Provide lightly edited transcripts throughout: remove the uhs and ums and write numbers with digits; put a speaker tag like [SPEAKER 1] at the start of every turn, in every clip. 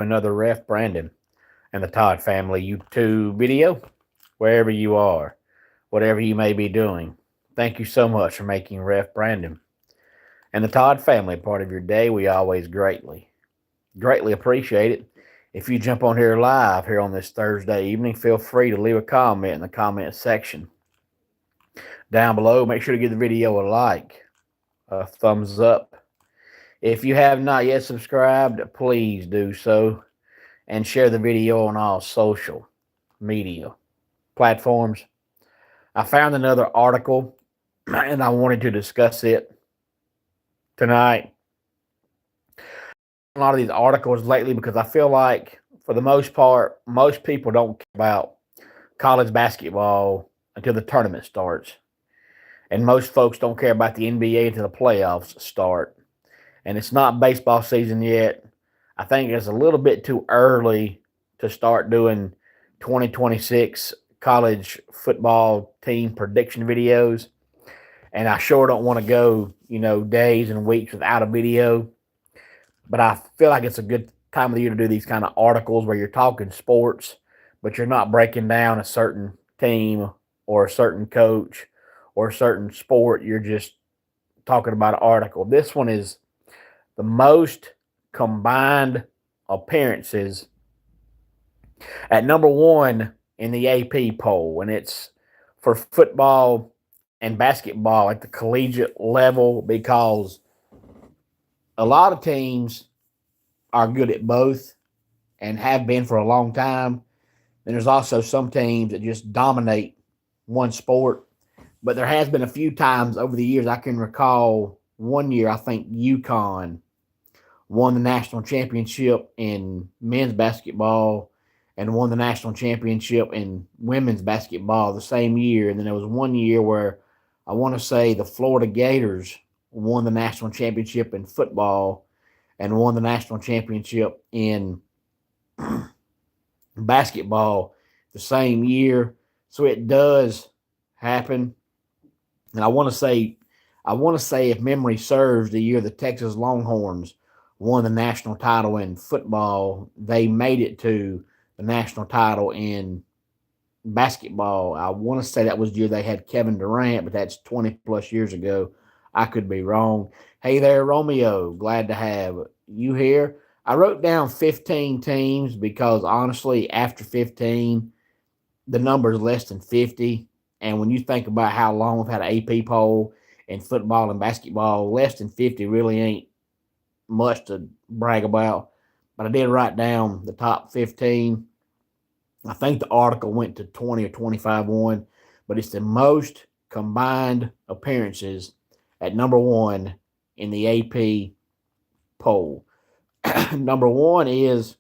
[SPEAKER 1] Another Ref Brandon and the Todd Family YouTube video, wherever you are, whatever you may be doing. Thank you so much for making Ref Brandon and the Todd Family part of your day. We always greatly appreciate it. If you jump on here live here on this Thursday evening, feel free to leave a comment in the comment section down below. Make sure to give the video a like, a thumbs up. If you have not yet subscribed, please do so and share the video on all social media platforms. I found another article and I wanted to discuss it tonight. A lot of these articles lately because I feel like, for the most part, most people don't care about college basketball until the tournament starts. And most folks don't care about the NBA until the playoffs start. And it's not baseball season yet. I think it's a little bit too early to start doing 2026 college football team prediction videos. And I sure don't want to go, days and weeks without a video. But I feel like it's a good time of the year to do these kind of articles where you're talking sports, but you're not breaking down a certain team or a certain coach or a certain sport. You're just talking about an article. This one is the most combined appearances at number one in the AP poll, and it's for football and basketball at the collegiate level because a lot of teams are good at both and have been for a long time. And there's also some teams that just dominate one sport. But there has been a few times over the years, I can recall one year, I think UConn won the national championship in men's basketball and won the national championship in women's basketball the same year. And then there was one year where I want to say the Florida Gators won the national championship in football and won the national championship in basketball the same year. So it does happen. And I want to say, if memory serves, the year the Texas Longhorns won the national title in football, they made it to the national title in basketball. I want to say that was the year they had Kevin Durant, but that's 20 plus years ago. I could be wrong. Hey there, Romeo. Glad to have you here. I wrote down 15 teams because honestly, after 15, the number is less than 50. And when you think about how long we've had an AP poll in football and basketball, less than 50 really ain't much to brag about. But I did write down the top 15. I think the article went to 20 or 25 one, but it's the most combined appearances at number one in the AP poll. Number one is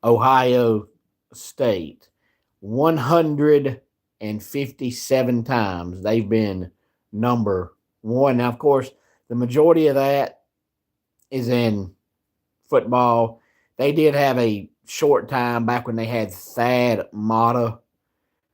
[SPEAKER 1] Ohio State. 157 times they've been number one. Now, of course, the majority of that is in football. They did have a short time back when they had Thad Matta,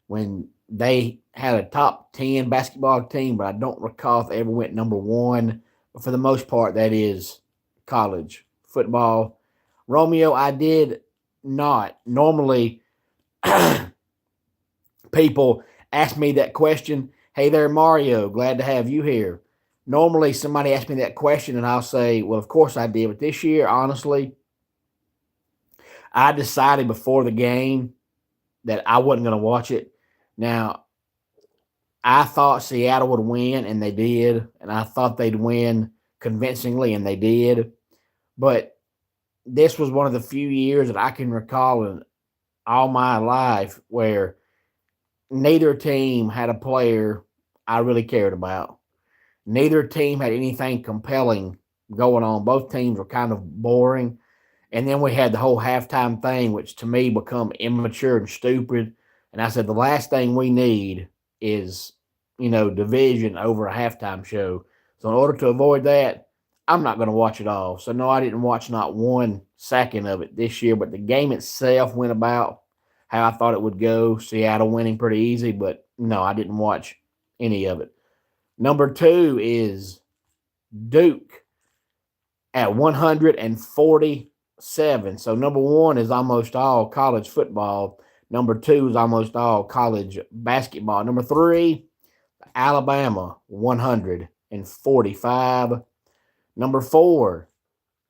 [SPEAKER 1] when they had a top 10 basketball team, but I don't recall if they ever went number one. But for the most part, that is college football. Romeo, I did not. Normally, people ask me that question. Hey there, Mario. Glad to have you here. Normally, somebody asks me that question, and I'll say, well, of course I did. But this year, honestly, I decided before the game that I wasn't going to watch it. Now, I thought Seattle would win, and they did. And I thought they'd win convincingly, and they did. But this was one of the few years that I can recall in all my life where neither team had a player I really cared about. Neither team had anything compelling going on. Both teams were kind of boring. And then we had the whole halftime thing, which to me become immature and stupid. And I said, the last thing we need is, division over a halftime show. So in order to avoid that, I'm not going to watch it all. So no, I didn't watch not 1 second of it this year, but the game itself went about how I thought it would go. Seattle winning pretty easy, but no, I didn't watch any of it. Number 2 is Duke at 147 7. So number 1 is almost all college football. Number 2 is almost all college basketball. Number 3, Alabama, 145. Number 4,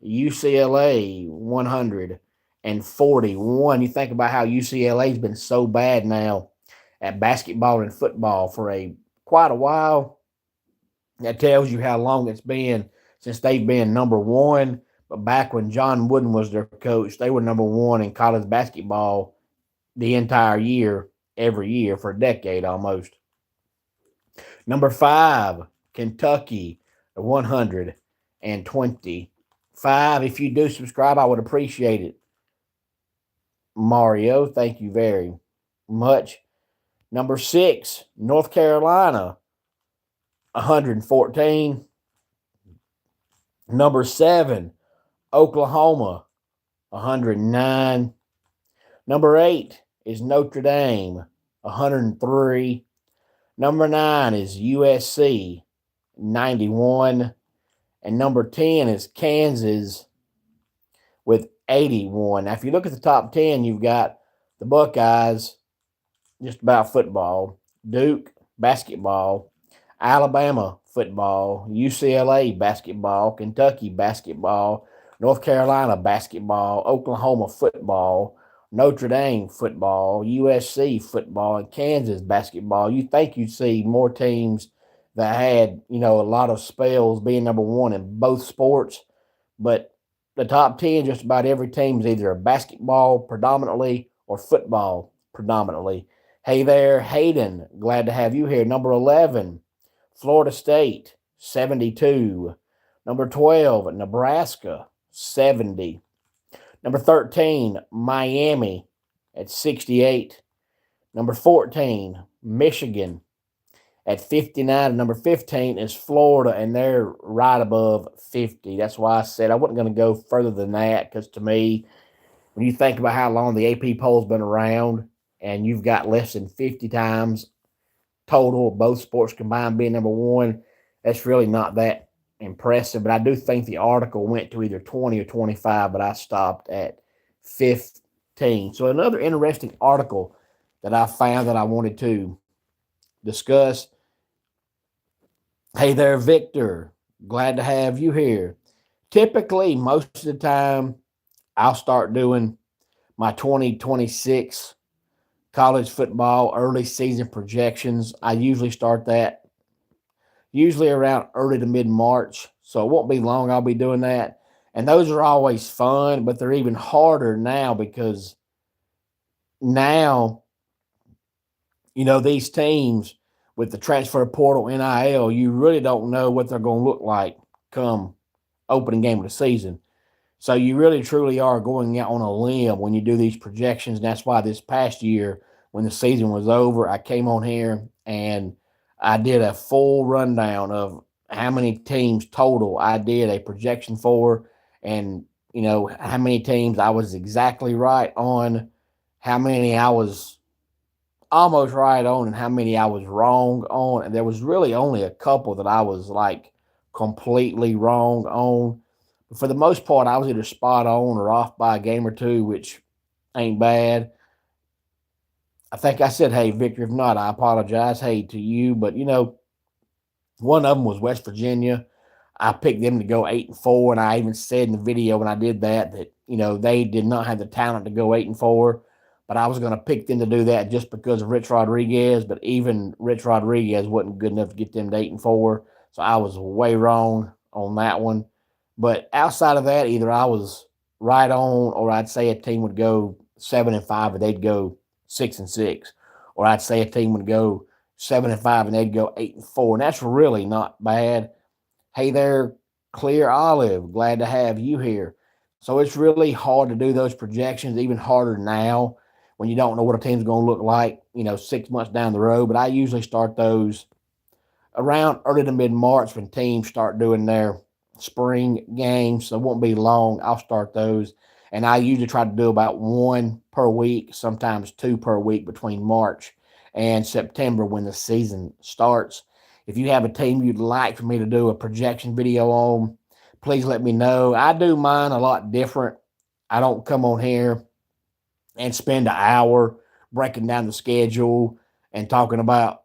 [SPEAKER 1] UCLA, 141. You think about how UCLA's been so bad now at basketball and football for quite a while. That tells you how long it's been since they've been number 1. But back when John Wooden was their coach, they were number 1 in college basketball the entire year, every year for a decade almost. Number 5, Kentucky, 125. If you do subscribe, I would appreciate it. Mario, thank you very much. Number 6, North Carolina, 114. Number 7, Oklahoma, 109. Number 8 is Notre Dame, 103. Number 9 is USC, 91. And number 10 is Kansas with 81. Now, if you look at the top 10, you've got the Buckeyes, just about football, Duke, basketball, Alabama, football, UCLA, basketball, Kentucky, basketball, North Carolina, basketball, Oklahoma, football, Notre Dame, football, USC, football, and Kansas, basketball. You think you'd see more teams that had, a lot of spells being number 1 in both sports, but the top 10, just about every team is either basketball predominantly or football predominantly. Hey there, Hayden. Glad to have you here. Number 11, Florida State, 72. Number 12, Nebraska, 70. Number 13, Miami at 68. Number 14, Michigan at 59. And number 15 is Florida, and they're right above 50. That's why I said I wasn't going to go further than that, because to me, when you think about how long the AP poll's been around and you've got less than 50 times total, both sports combined being number 1, that's really not that impressive. But I do think the article went to either 20 or 25, but I stopped at 15. So another interesting article that I found that I wanted to discuss. Hey there, Victor. Glad to have you here. Typically, most of the time, I'll start doing my 2026 college football early season projections. I usually start that usually around early to mid-March, so it won't be long I'll be doing that. And those are always fun, but they're even harder now because now, these teams with the transfer portal NIL, you really don't know what they're going to look like come opening game of the season. So you really truly are going out on a limb when you do these projections. And that's why this past year, when the season was over, I came on here and I did a full rundown of how many teams total I did a projection for, and how many teams I was exactly right on, how many I was almost right on, and how many I was wrong on. And there was really only a couple that I was like completely wrong on. But for the most part, I was either spot on or off by a game or two, which ain't bad. I think I said, hey, Victor, if not, I apologize. Hey to you. But, one of them was West Virginia. I picked them to go 8-4. And I even said in the video when I did that, they did not have the talent to go 8-4. But I was going to pick them to do that just because of Rich Rodriguez. But even Rich Rodriguez wasn't good enough to get them to 8-4. So I was way wrong on that one. But outside of that, either I was right on, or I'd say a team would go 7-5 and they'd go 6-6. Or I'd say a team would go 7-5 and they'd go 8-4. And that's really not bad. Hey there, Clear Olive. Glad to have you here. So it's really hard to do those projections, even harder now when you don't know what a team's going to look like, 6 months down the road. But I usually start those around early to mid-March when teams start doing their spring games. So it won't be long. I'll start those. And I usually try to do about 1 per week, sometimes 2 per week between March and September when the season starts. If you have a team you'd like for me to do a projection video on, please let me know. I do mine a lot different. I don't come on here and spend an hour breaking down the schedule and talking about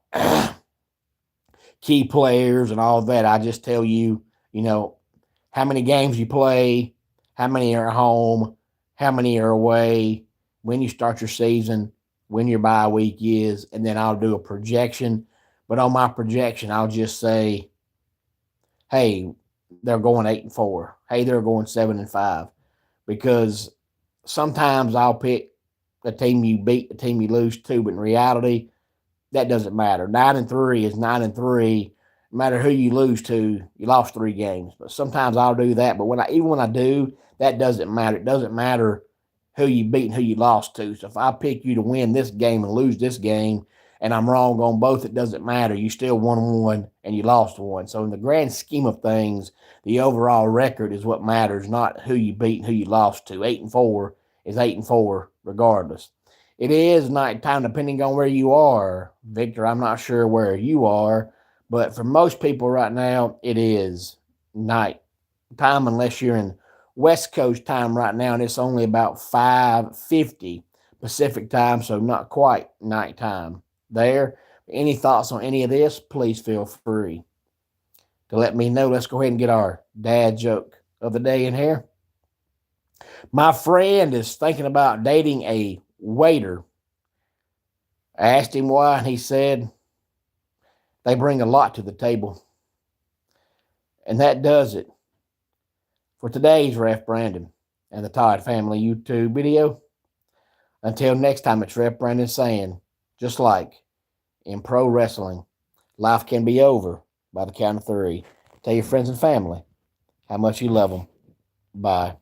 [SPEAKER 1] key players and all that. I just tell you, how many games you play, how many are at home, how many are away, when you start your season, when your bye week is, and then I'll do a projection. But on my projection, I'll just say, hey, they're going 8-4. Hey, they're going 7-5. Because sometimes I'll pick a team you beat, a team you lose to, but in reality, that doesn't matter. 9-3 is 9-3. No matter who you lose to, you lost 3 games. But sometimes I'll do that. But even when I do, that doesn't matter. It doesn't matter who you beat and who you lost to. So if I pick you to win this game and lose this game, and I'm wrong on both, it doesn't matter. You still won one and you lost one. So in the grand scheme of things, the overall record is what matters, not who you beat and who you lost to. 8-4 is 8-4 regardless. It is nighttime depending on where you are. Victor, I'm not sure where you are, but for most people right now, it is night time unless you're in West Coast time right now, and it's only about 5:50 Pacific time, so not quite nighttime there. Any thoughts on any of this, please feel free to let me know. Let's go ahead and get our dad joke of the day in here. My friend is thinking about dating a waiter. I asked him why, and he said, they bring a lot to the table. And that does it for today's Ref Brandon and the Todd Family YouTube video. Until next time, it's Ref Brandon saying, just like in pro wrestling, life can be over by the count of 3. Tell your friends and family how much you love them. Bye.